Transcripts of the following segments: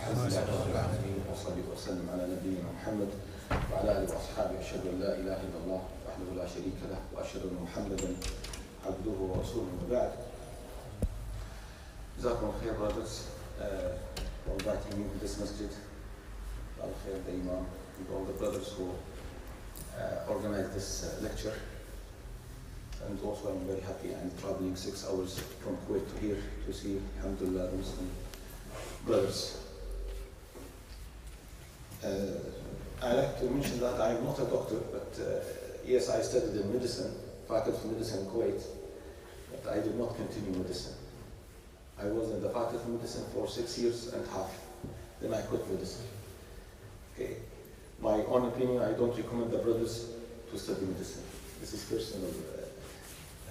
الحمد لله رب العالمين وصلي وسلم على نبينا محمد وعلى آله وأصحابه أشهد أن لا إله إلا الله وحده لا شريك له وأشهد أن محمدا عبده ورسوله وبعد. جزاكم الله خير brothers for inviting me to this masjid. Al Khair, the Imam, and all the brothers who organized this lecture. And also I'm very happy I'm traveling 6 hours from Kuwait to here to see, alhamdulillah, the Muslim brothers. I like to mention that I'm not a doctor, but yes, I studied in medicine, faculty of medicine in Kuwait, but I did not continue medicine. I was in the faculty of medicine for 6 years and a half, then I quit medicine. Okay. My own opinion, I don't recommend the brothers to study medicine. This is personal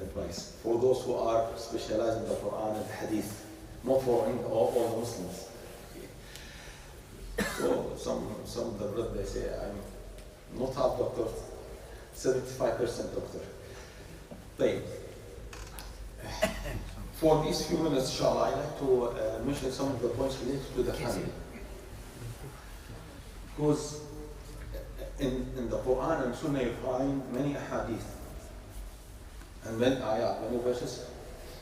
advice. For those who are specialized in the Quran and Hadith, not for all the Muslims. So some of the brothers, they say, I'm not half doctor, 75% doctor. Taybah. For these few minutes, inshallah, I'd like to mention some of the points related to the family. Because in the Quran and Sunnah you find many ahadith and many ayat, many verses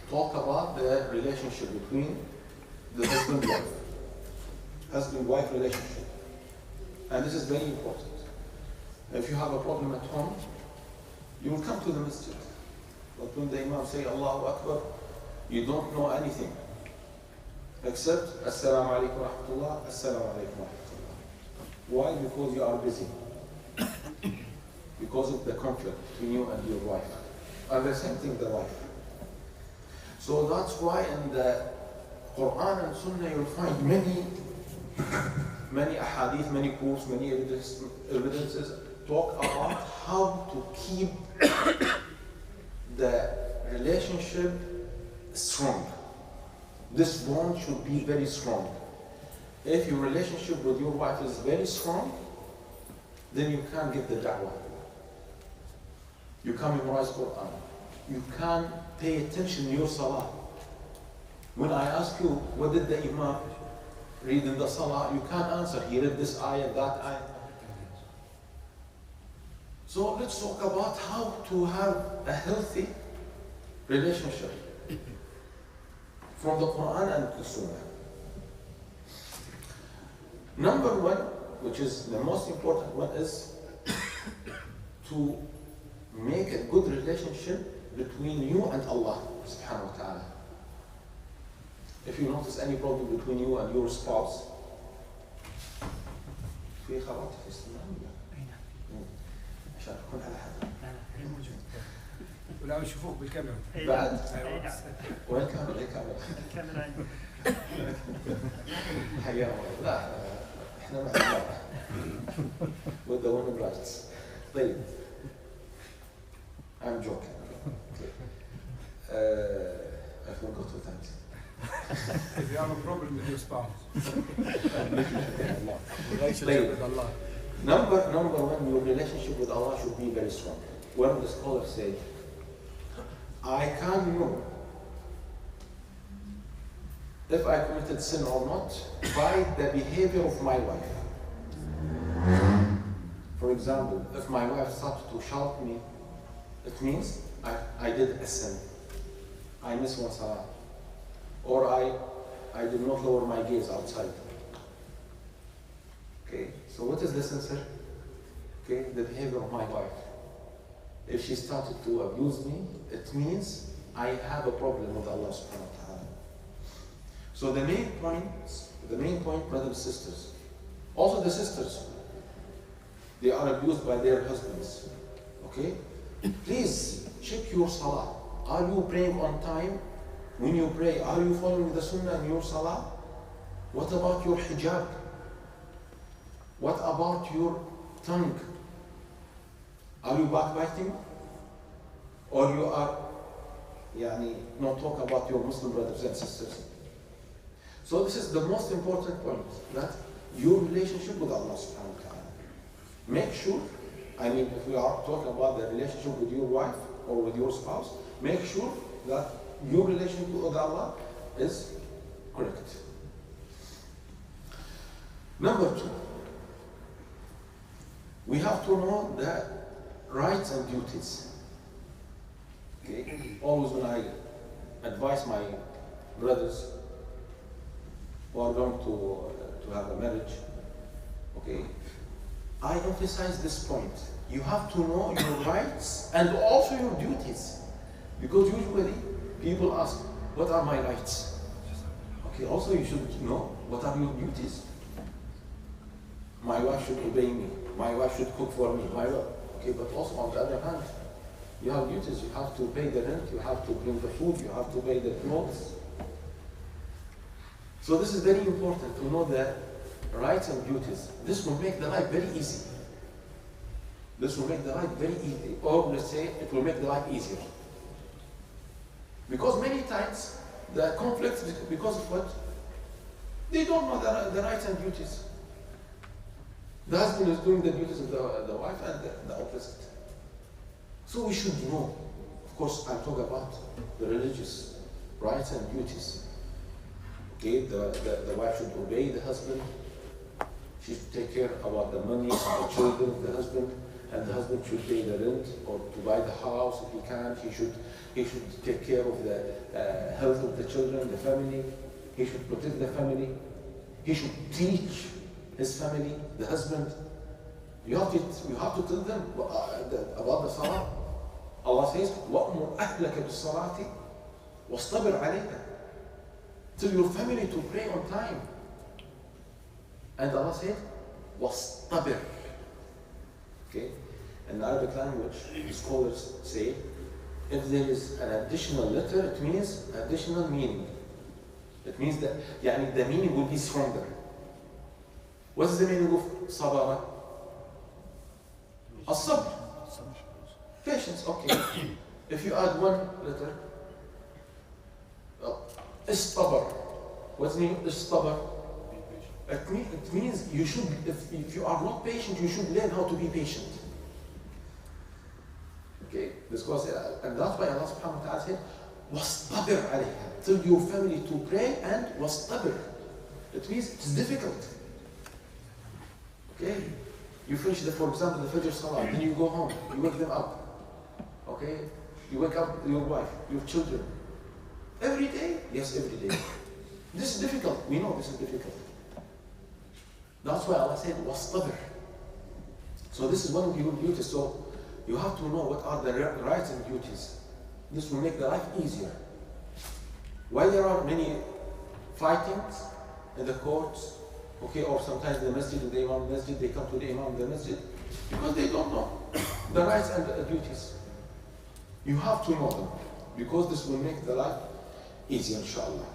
talk about the relationship between the husband-wife relationship. And this is very important. If you have a problem at home, you will come to the masjid. But when the Imam say Allahu Akbar, you don't know anything except Assalamu alaikum wa rahmatullah, Assalamu alaikum wa rahmatullah. Why? Because you are busy. Because of the conflict between you and your wife. And the same thing, the wife. So that's why in the Quran and Sunnah you'll find many ahadith, many proofs, many evidences talk about how to keep the relationship strong. This bond should be very strong. If your relationship with your wife is very strong, then you can't get the da'wah. You can't memorize Quran. You can't pay attention to your salah. When I ask you, what did the Imam read in the salah, you can't answer. He read this ayah, that ayah. So let's talk about how to have a healthy relationship from the Quran and the Sunnah. Number one, which is the most important one, is to make a good relationship between you and Allah subhanahu wa ta'ala. If you notice any problem between you and your spouse, في خواطر في السماء عشان تكون على حد ولا يشوفوك بالكاميرا بعد وين الكاميرا؟ الكاميرا حياه لا احنا مع المرأة with the women rights. طيب I'm joking. I forgot to thank you. If you have a problem with your spouse, number one, your relationship with Allah should be very strong. One of the scholars said, I can't know if I committed sin or not by the behavior of my wife. For example, if my wife started to shout me, it means I did a sin. I missed one salah. Or I did not lower my gaze outside. Okay, so what is this answer? Okay, the behavior of my wife. If she started to abuse me, it means I have a problem with Allah subhanahu wa ta'ala. So the main point, brothers and sisters, also the sisters, they are abused by their husbands. Okay? Please check your salah. Are you praying on time? When you pray, are you following the sunnah in your salah? What about your hijab? What about your tongue? Are you backbiting? Or you are not talk about your Muslim brothers and sisters? So this is the most important point, that your relationship with Allah subhanahu wa ta'ala. Make sure, if we are talking about the relationship with your wife or with your spouse, make sure that your relationship with Allah is correct. Number two, we have to know the rights and duties. Okay? Always when I advise my brothers who are going to have a marriage, okay, I emphasize this point. You have to know your rights and also your duties. Because usually people ask, what are my rights? Okay, also you should know what are your duties. My wife should obey me. My wife should cook for me. Okay, but also on the other hand, you have duties. You have to pay the rent. You have to bring the food. You have to pay the clothes. So this is very important to know the rights and duties. This will make the life very easy. This will make the life very easy. Or let's say it will make the life easier. Because many times the conflicts because of what? They don't know the rights and duties. The husband is doing the duties of the wife and the opposite. So we should know. Of course, I'm talking about the religious rights and duties. Okay, the wife should obey the husband. She should take care about the money and the children of the husband, and the husband should pay the rent or to buy the house if he can. He should take care of the health of the children, the family. He should protect the family. He should teach his family, the husband. You have to tell them about the salah. Allah says, وَأْمُرْ أَهْلَكَ بِالصَّلَاةِ وَاصْطَبِرْ عَلَيْهَا. Tell your family to pray on time. And Allah said, وَاصْطَبِرْ. Okay? In Arabic language, scholars say, if there is an additional letter, it means additional meaning. It means that the meaning will be stronger. What is the meaning of sabara? As-sabr. Patience, okay. If you add one letter, istabar. What's the meaning of istabar? It means you should, if you are not patient, you should learn how to be patient. Okay, because, and that's why Allah subhanahu wa ta'ala said, وَاصْطَبِرْ عَلَيْهَا. Tell your family to pray and وَاصْطَبِرْ. It means it's difficult. Okay, you finish for example, the Fajr Salah, then you go home, you wake them up. Okay, you wake up your wife, your children. Every day? Yes, every day. This is difficult. We know this is difficult. That's why Allah said, وَاصْطَبِرْ. So this is one of your duties. So you have to know what are the rights and duties. This will make the life easier. Why there are many fightings in the courts, okay, or sometimes the masjid, the imam masjid, they come to the imam the masjid, because they don't know the rights and the duties. You have to know them, because this will make the life easier, inshallah.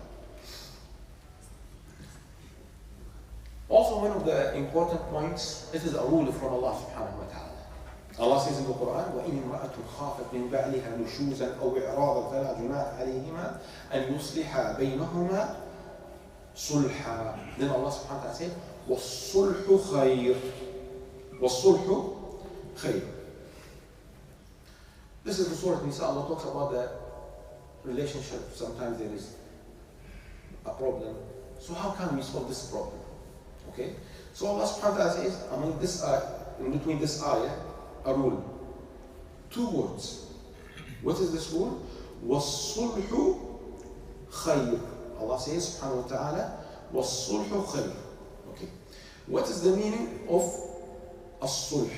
Also, one of the important points, it is a rule from Allah subhanahu wa ta'ala. Allah says in the Quran, وَإِنِ امْرَأَةٌ خَافَتْ مِنْ بَعْلِهَا نُشُوزًا أَوْ إِعْرَاضًا فَلَا جُنَاحَ عَلَيْهِمَا أَنْ يُصْلِحَا بَيْنَهُمَا صُلْحًا. Then Allah subhanahu wa ta'ala said, وَالصُّلْحُ خَيْرٌ. وَالصُّلْحُ خَيْرٌ. This is the Surah Nisa. Allah talks about the relationship. Sometimes there is a problem. So how can we solve this problem? Okay? So Allah subhanahu wa ta'ala says, among this in between this ayah, a rule. 2 words. What is this rule? وَالصُّلْحُ خَيْرٌ. Allah says, subhanahu wa ta'ala, وَالصُّلْحُ خَيْرٌ. Okay. What is the meaning of as-sulh?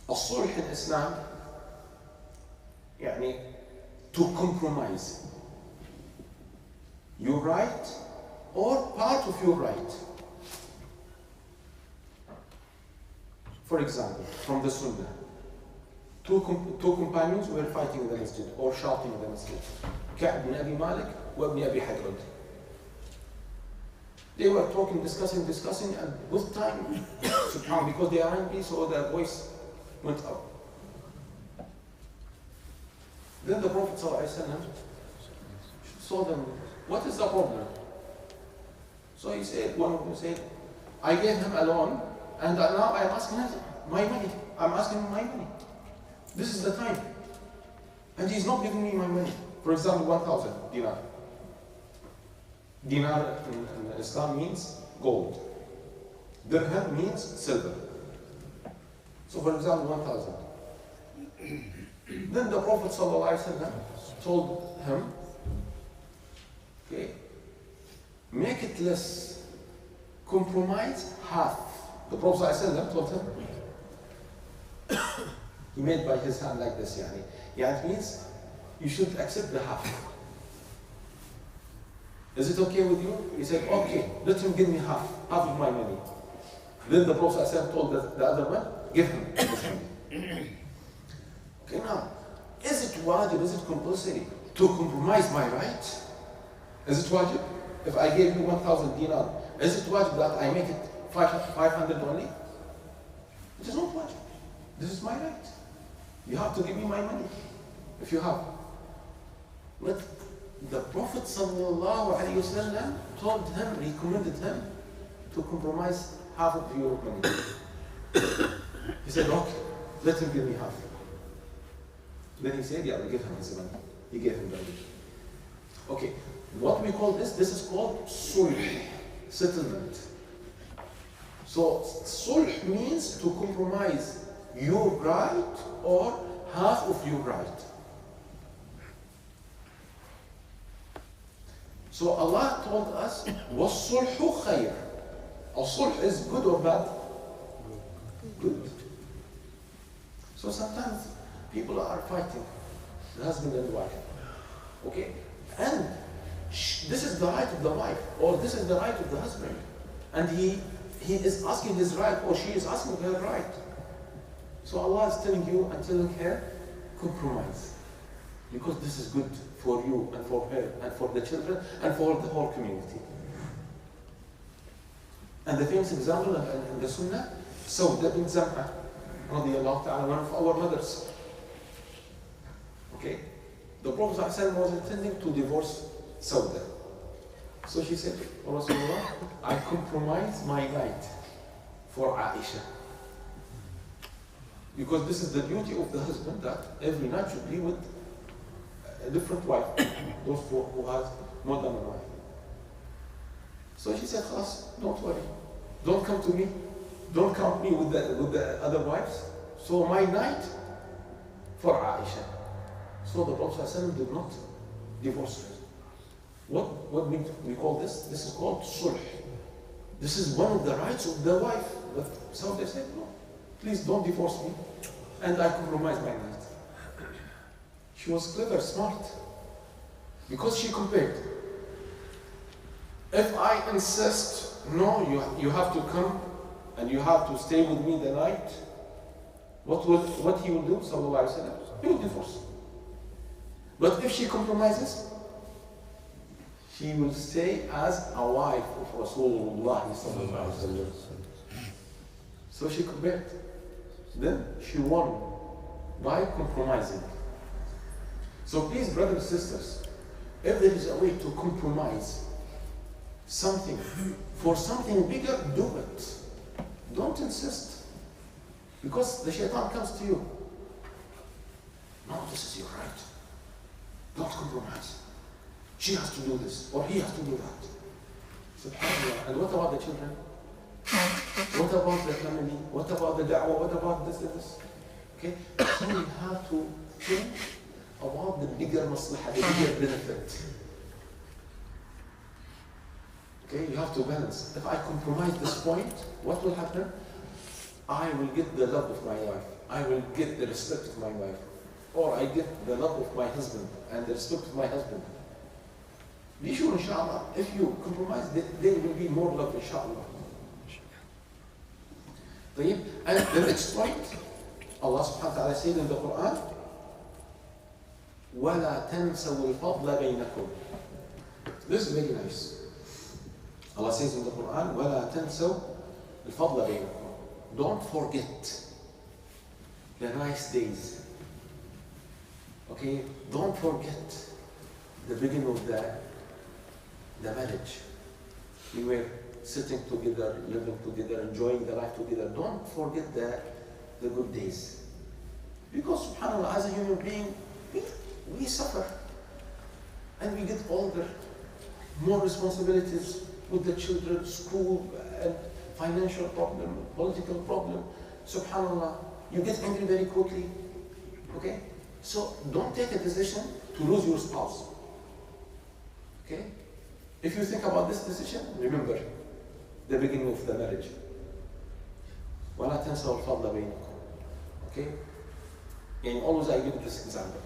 As-sulh in Islam, يعني to compromise your right or part of your right. For example, from the Sunnah, two companions were fighting in the masjid or shouting in the masjid. Ka'b ibn Abi Malik wa ibn Abi Hadrad. They were talking, discussing, and with time, because they are angry, so their voice went up. Then the Prophet ﷺ saw them, what is the problem? So he said, one of them said, I gave him a loan, and now I am asking him my money. I'm asking him my money. This is the time. And he's not giving me my money. For example, 1,000 dinar. Dinar in Islam means gold. Dirham means silver. So for example, 1,000. Then the Prophet ﷺ told him, okay, make it less, compromise half. The Prophet ﷺ told him, he made by his hand like this, yani. Yeah, it means you should accept the half. Is it okay with you? He said, okay, let him give me half of my money. Then the Prophet ﷺ told the other one, give him his money. Okay, now, is it wajib, is it compulsory to compromise my right? Is it wajib? If I gave you 1,000 dinar, is it wajib that I make it 500 only? It is not wajib. This is my right. You have to give me my money, if you have. But the Prophet ﷺ told him, recommended him to compromise half of your money. He said, okay, let him give me half. Then he said, yeah, give him his money. He gave him the money. Okay, what we call this is called sulh, settlement. So sulh means to compromise your right or half of your right. So Allah told us, وَالصُّلْحُ خَيْرٌ. Sulh is good or bad? Good. So sometimes people are fighting, the husband and wife. Okay? And this is the right of the wife, or this is the right of the husband. And he is asking his right, or she is asking her right. So Allah is telling you and telling her, compromise. Because this is good for you and for her and for the children and for the whole community. And the famous example in the Sunnah, Sawda bin Zam'a, radiallahu ta'ala, one of our mothers. Okay? The Prophet ﷺ was intending to divorce Sawda. So she said, Rasulullah, I compromise my night for Aisha. Because this is the duty of the husband, that every night should be with a different wife, those who has more than one wife. So she said, Khalas, don't worry. Don't come to me. Don't count me with the other wives. So my night for Aisha. So the Prophet ﷺ did not divorce her. What we call this? This is called sulh. This is one of the rights of the wife. But so they said, no, please don't divorce me. And I compromise my night. She was clever, smart. Because she compared. If I insist, no, you have to come and you have to stay with me the night, what he will do, sallallahu alaihi wasallam? He will divorce. But if she compromises, she will stay as a wife of Rasulullah sallallahu alaihi wasallam. So she compared. Then she won by compromising. So please, brothers and sisters, if there is a way to compromise something for something bigger, do it. Don't insist. Because the shaitan comes to you. No, this is your right. Don't compromise. She has to do this, or he has to do that. SubhanAllah. And what about the children? What about the family? What about the da'wah? What about this and this? Okay? So we have to think about the bigger maslahah, the bigger benefit. Okay, you have to balance. If I compromise this point, what will happen? I will get the love of my wife. I will get the respect of my wife. Or I get the love of my husband and the respect of my husband. Be sure, inshallah, if you compromise, there will be more love, inshallah. And the next point, Allah subhanahu wa ta'ala said in the Quran, وَلَا تَنْسَوُا الْفَضْلَ بَيْنَكُمْ. This is very nice. Allah says in the Quran, وَلَا تَنْسَوْا الْفَضْلَ بَيْنَكُمْ. Don't forget the nice days. Okay? Don't forget the beginning of the marriage. We were sitting together, living together, enjoying the life together. Don't forget the good days. Because subhanAllah, as a human being, we suffer. And we get older. more responsibilities with the children, school, and financial problem, political problem. Subhanallah, you get angry very quickly. Okay? So don't take a decision to lose your spouse. Okay? If you think about this decision, remember the beginning of the marriage. وَلَا تَنْسَوْا الْفَضْلَ بَيْنَكُمْ. Okay? And always I give this example.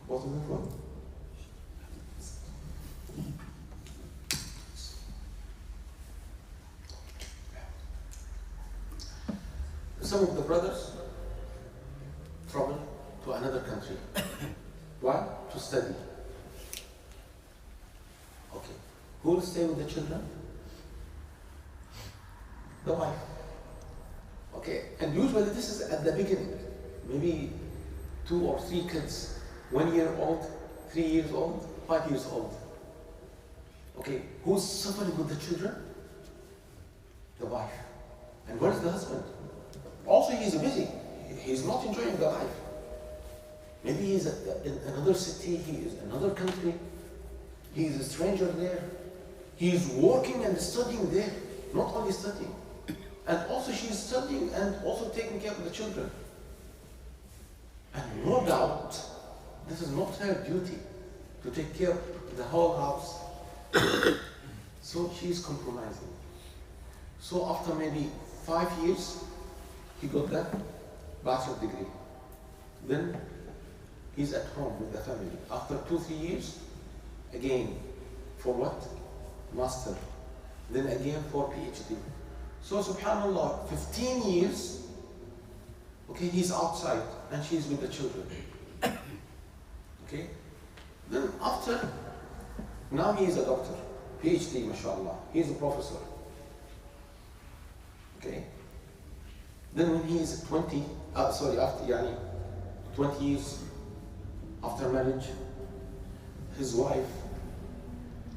What is it from? Some of the brothers travel to another country. Why? To study. Okay. Who will stay with the children? The wife. Okay. And usually this is at the beginning. Maybe 2 or 3 kids. 1 year old, 3 years old, 5 years old. Okay. Who's suffering with the children? The wife. And where's the husband? Also, he's busy. He's not enjoying the life. Maybe he's in another city, he is in another country. He is a stranger there. He is working and studying there. Not only studying. And also she's studying and also taking care of the children. And no doubt, this is not her duty to take care of the whole house. So she's compromising. So after maybe 5 years, he got that bachelor's degree. Then he's at home with the family. After 2-3 years, again, for what? Master. Then again for PhD. So subhanallah, 15 years, okay, he's outside and she's with the children. Okay? Then after, now he is a doctor, PhD, mashallah. He's a professor. Okay? Then when he is 20, after 20 years after marriage, his wife,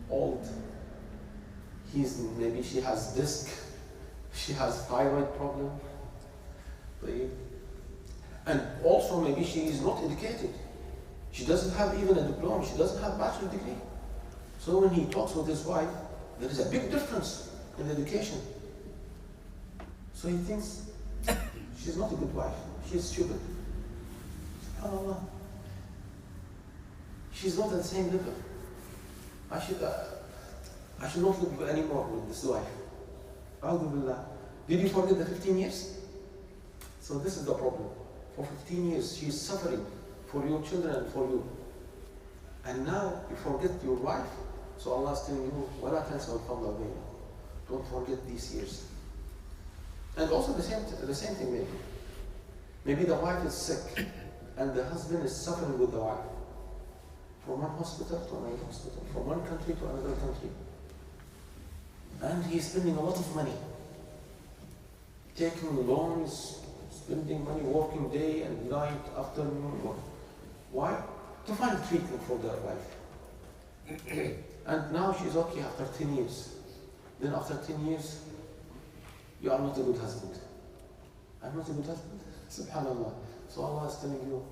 old, maybe she has disc, she has thyroid problem, and also maybe she is not educated. She doesn't have even a diploma, she doesn't have a bachelor's degree. So when he talks with his wife, there is a big difference in education. So he thinks, she's not a good wife, she's stupid. SubhanAllah. She's not at the same level. I should not live anymore with this wife. A'udhu billah. Did you forget the 15 years? So this is the problem. For 15 years, she is suffering for your children and for you. And now you forget your wife. So Allah is telling you, وَلَا تَنْسَوْا الْفَضْلَ بَيْنَكُمْ. Don't forget these years. And also the same thing maybe. Maybe the wife is sick and the husband is suffering with the wife. From one hospital to another hospital, from one country to another country. And he's spending a lot of money. Taking loans, spending money, working day and night, afternoon. Why? To find treatment for their wife. And now she's okay after 10 years. Then after 10 years, you are not a good husband. I'm not a good husband. SubhanAllah. So Allah is telling you,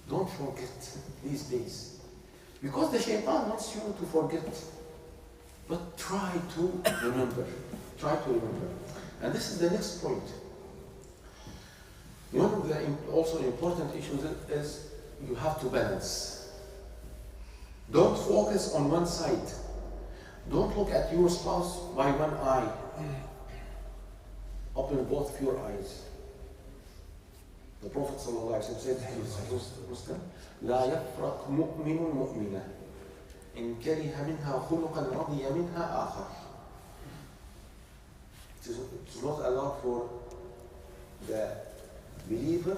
don't forget these days. Because the shaitan wants you to forget. But try to remember. Try to remember. And this is the next point. One of the also important issues is you have to balance. Don't focus on one side. Don't look at your spouse by one eye. Open both of your eyes. The Prophet ﷺ said, لا يفرق مؤمن مؤمنة إن كره منها خلقا رضي منها آخر. It is not allowed for the believer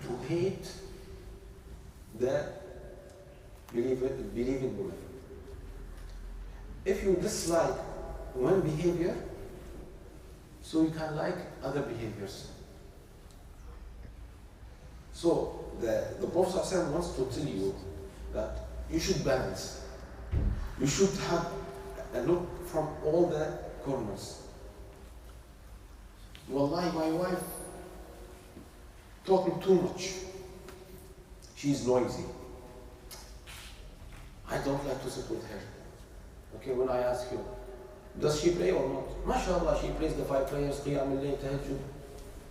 to hate the believing woman. If you dislike one behavior, so you can like other behaviors. So the Prophet ﷺ wants to tell you that you should balance. You should have a look from all the corners. Wallahi, my wife talking too much. she's noisy. I don't like to support her. Okay, when I ask you, does she pray or not? MashaAllah, she prays the 5 prayers, Qiyam al-Layl, Tahajjud.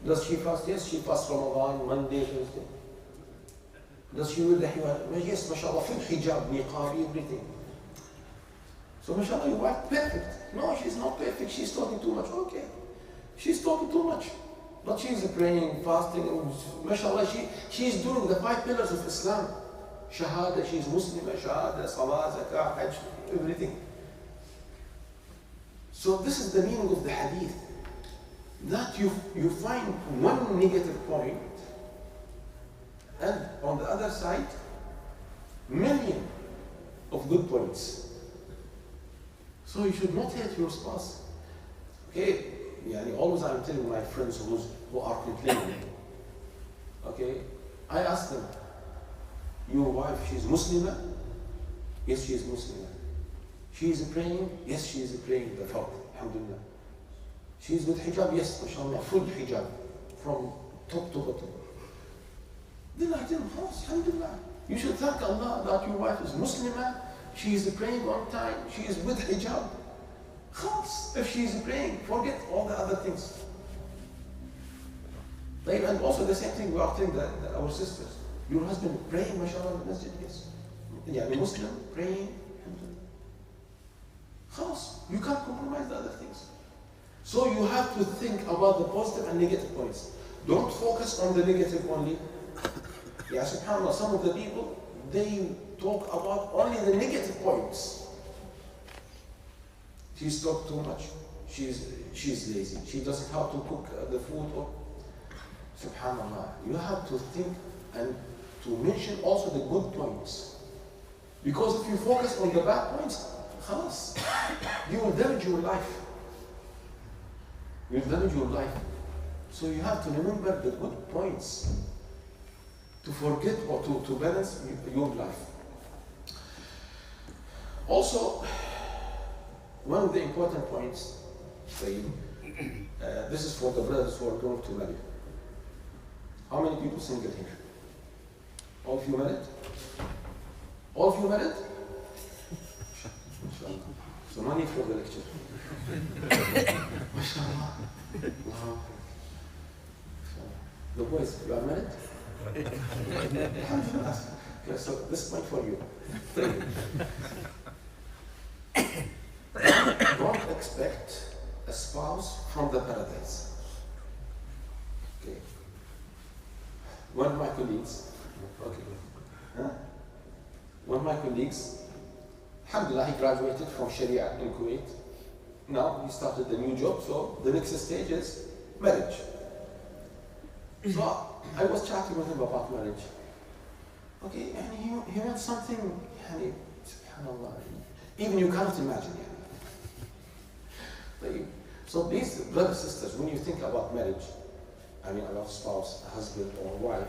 Does she fast? Yes, she fasts Ramadan, Monday, Thursday. Does she wear the hijab? Yes, MashaAllah, full hijab, niqab, everything. So MashaAllah, your wife perfect. No, she's not perfect, she's talking too much. Okay, she's talking too much. But she's praying, fasting, and MashaAllah, she's doing the 5 pillars of Islam. Shahada, she's Muslim, Shahada, Salah, Zakah, Hajj, everything. So this is the meaning of the hadith. That you find one negative point, and on the other side, million of good points. So you should not hate your spouse. Okay, always I'm telling my friends who are complaining. Okay, I ask them, your wife, she's Muslimah? Yes, she is Muslimah. She is praying? Yes, she is praying the Fard, alhamdulillah. She is with hijab? Yes, mashallah, full hijab, from top to bottom. Then I tell them, alhamdulillah, you should thank Allah that your wife is Muslimah, she is praying on time, she is with hijab. Khas, if she is praying, forget all the other things. And also the same thing we are telling our sisters. Your husband praying, mashallah, in the masjid? Yes. Muslim, praying, alhamdulillah. Khas, you can't compromise the other things. So you have to think about the positive and negative points. Don't focus on the negative only. Subhanallah, some of the people, they talk about only the negative points. She's talked too much. She's lazy. She doesn't have to cook the food. Subhanallah, you have to think and to mention also the good points. Because if you focus on the bad points, khalas, you will damage your life. You will damage your life. So you have to remember the good points to forget or to balance your life. Also, one of the important points, this is for the brothers who are going to marry. How many people single here? All of you married? All of you married? So no need for the lecture. MashaAllah. Wow. The boys, you are married? Alhamdulillah. Okay, so this point for you. Don't expect a spouse from the paradise. Okay. One of my colleagues, alhamdulillah, he graduated from Sharia in Kuwait. Now he started a new job, so the next stage is marriage. So I was chatting with him about marriage. Okay, and he wants something, subhanallah, even you cannot imagine. So please, brothers and sisters, when you think about marriage, about spouse, husband or wife,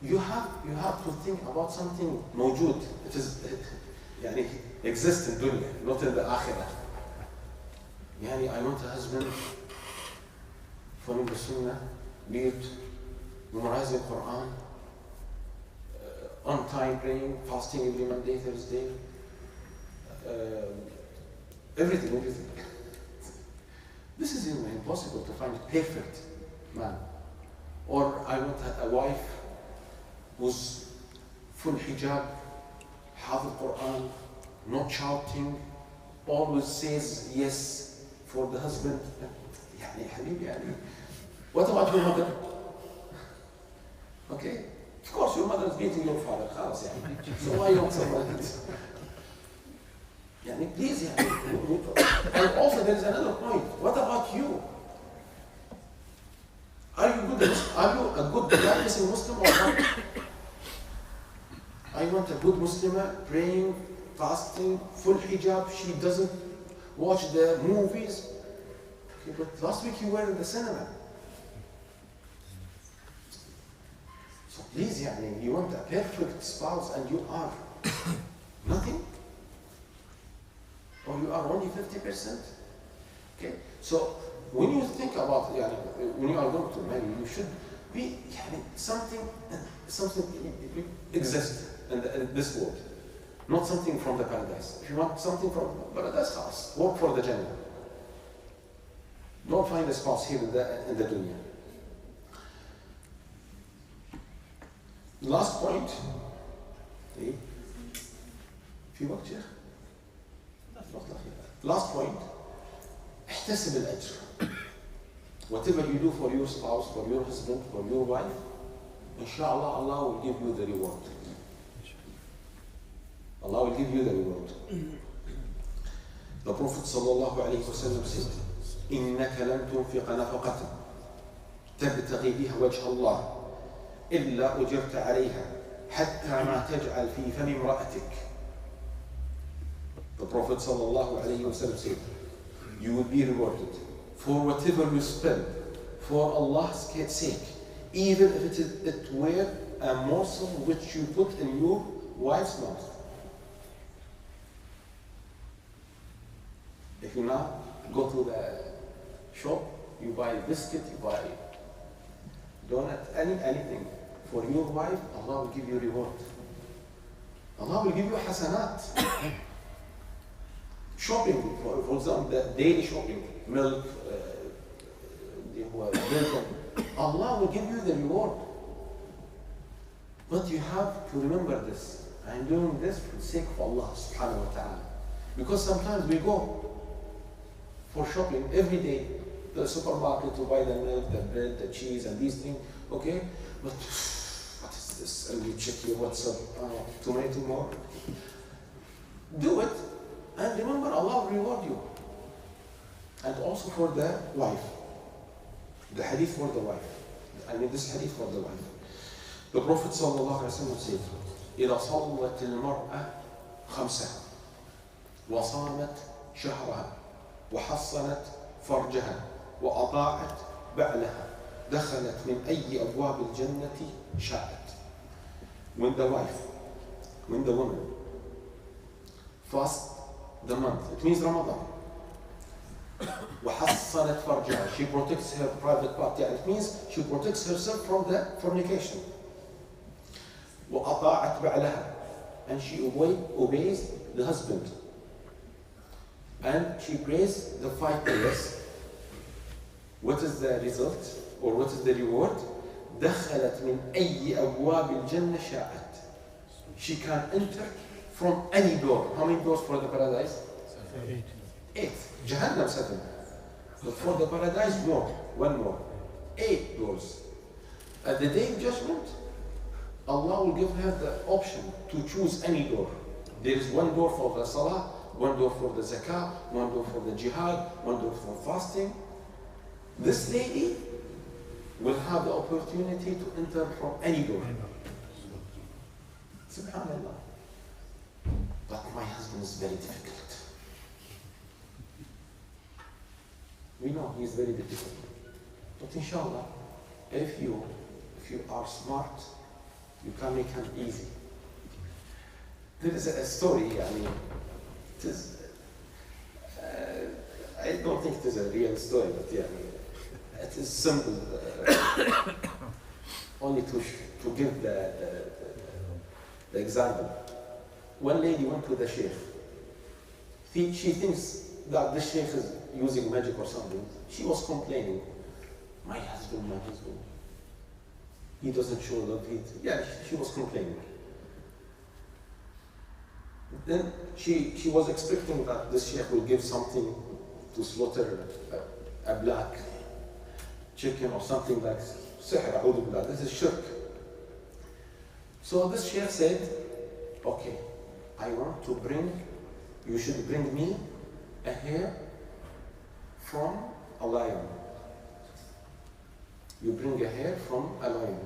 you have to think about something mawjood. It is, exists in dunya, not in the akhirah. I want a husband following the sunnah, be it memorizing Quran, on time praying, fasting every Monday, Thursday, everything. This is impossible to find a perfect man. Or I want a wife who's full hijab, have the Quran, not shouting, always says yes for the husband. What about your mother? Okay, of course your mother is beating your father. So why not someone else? Please, And also there is another point. What about you? Are you a good practicing Muslim or not? I want a good Muslimah, praying, fasting, full hijab. She doesn't watch the movies. Okay, but last week you were in the cinema. So please, you want a perfect spouse and you are nothing? Or you are only 50%? Okay? So when you think about, when you are going to marry, you should be something something exists in this world, not something from the paradise. If you want something from paradise, خلاص, work for the Jannah. Don't find a spouse here in the dunya. Last point. في وقت شيخ؟ Last point. احتسب الأجر. Whatever you do for your spouse, for your husband, for your wife, inshallah, Allah will give you the reward. Allah will give you the reward. The Prophet sallallahu alayhi wa sallam said, إنك لن تنفق نفقة تبتغي بها وجه الله إلا أجرت عليها حتى ما تجعل في فم امرأتك. The Prophet sallallahu alayhi wa sallam said, you will be rewarded for whatever you spend for Allah's sake, even if it were a morsel which you put in your wife's mouth. If you now go to the shop, you buy a biscuit, you buy donut, anything for your wife, Allah will give you reward. Allah will give you hasanat. Shopping, for example, the daily shopping, milk, Allah will give you the reward. But you have to remember this. I'm doing this for the sake of Allah subhanahu wa ta'ala. Because sometimes we go for shopping every day, the supermarket to buy the milk, the bread, the cheese, and these things, okay? But what is this? And you check your WhatsApp, tomato more. Do it, and remember Allah will reward you. And also for the wife. The hadith for the wife. I mean this hadith for the wife. The Prophet sallallahu alaihi wasallam said, إذا صلت المرأة خمسها وصامت شهرها وحصنت فرجها وأطاعت بعلها دخلت من أي أبواب الجنة شاءت. When the wife, when the woman fast the month, it means Ramadan. وحصنت فرجها, she protects her private part, it means she protects herself from the fornication. وأطاعت بعلها, and she obeys the husband. And she prays the 5 prayers. What is the result, or what is the reward? دخلت من أي أبواب الجنة شاءت. She can enter from any door. How many doors for the paradise? 8. Jahannam 7. But for the paradise, more. 1 more. 8 doors. At the day of judgment, Allah will give her the option to choose any door. There is 1 door for the salah, 1 door for the zakah, 1 door for the jihad, 1 door for fasting. This lady will have the opportunity to enter from any door. Subhanallah. But my husband is very difficult. We know he is very difficult. But inshallah, if you are smart, you can make him easy. There is a story, I mean, it is, I don't think it is a real story, but yeah, it is simple, only to give the example. One lady went to the sheikh. She thinks that the sheikh is using magic or something. She was complaining, my husband, he doesn't show love. She was complaining. Then she was expecting that this sheikh will give something to slaughter a black chicken or something like sihr, a'udhu billah. This is shirk. So this sheikh said, okay, I want to you should bring me a hair from a lion. You bring a hair from a lion.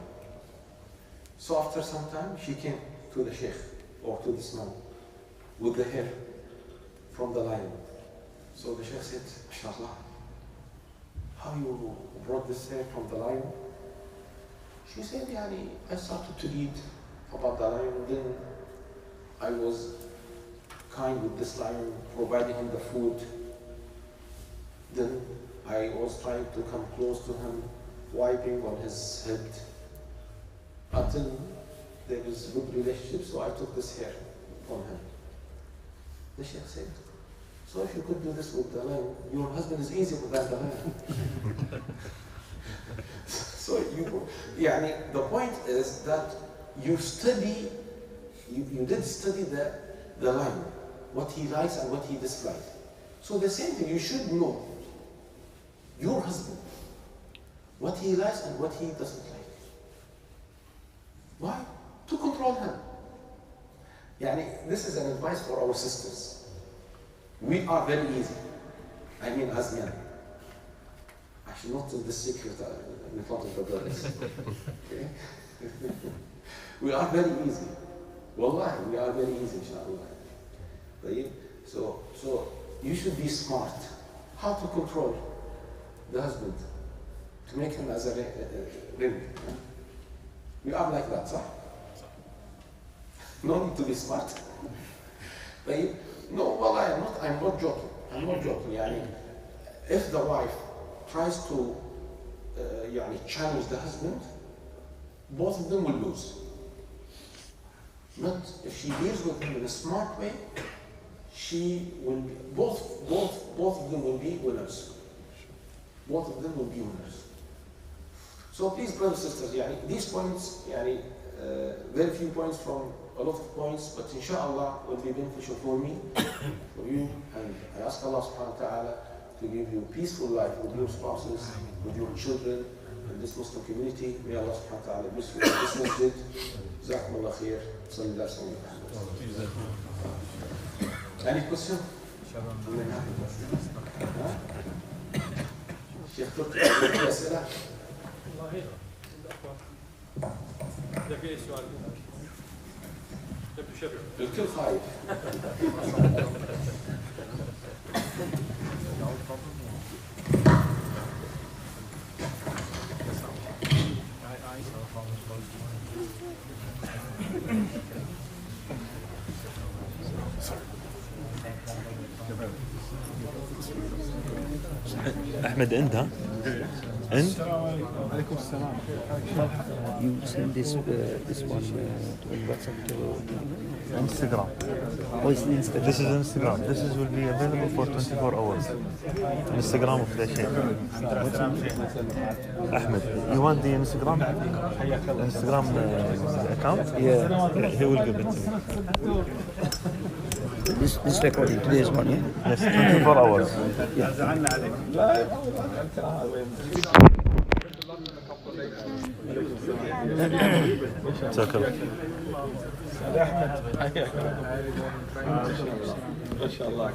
So after some time, she came to the sheikh or to this man with the hair from the lion. So the sheikh said, MashaAllah, how you brought this hair from the lion? She said, I started to read about the lion, then I was kind with this lion, providing him the food. Then I was trying to come close to him, wiping on his head, until there is a good relationship, so I took this hair from him. The Sheikh said, so if you could do this with the lamb, your husband is easy without the lamb. So the point is that you study, you did study the line, what he likes and what he dislikes. So the same thing, you should know your husband, what he likes and what he doesn't like. Why? To control him. This is an advice for our sisters. We are very easy. I mean, as men. I should not tell this secret in front of the brothers. Okay? We are very easy. Wallahi, we are very easy, inshallah. Right? So you should be smart. How to control the husband? To make him as a ring. We are like that, صح? No need to be smart. Right? No, wallahi, I'm not joking. I'm not joking. If the wife tries to challenge the husband, both of them will lose. But if she deals with him in a smart way, she will be, both of them will be winners. Both of them will be winners. So please, brothers and sisters, these points, very few points from a lot of points, but inshallah will be beneficial for me, for you, and I ask Allah subhanahu wa ta'ala to give you a peaceful life with your spouses, with your children, in this Muslim community. May Allah subhanahu wa ta'ala bless you in this masjid. Jazakumullah khair. Sallallahu alayhi wa sallam. Any question? Sheikh Dr. أسئلة؟ الكل خايف. أحمد عندها؟ عند؟ عليكم السلام. You send this one on WhatsApp to Instagram. Oh, it's Instagram. This is Instagram. This will be available for 24 hours. Instagram of the Sheikh. Ahmed, you want the Instagram account? Yeah. He will give it to you. This recording, today's one, yeah? Yes, 24 hours. شكرا. ما شاء الله.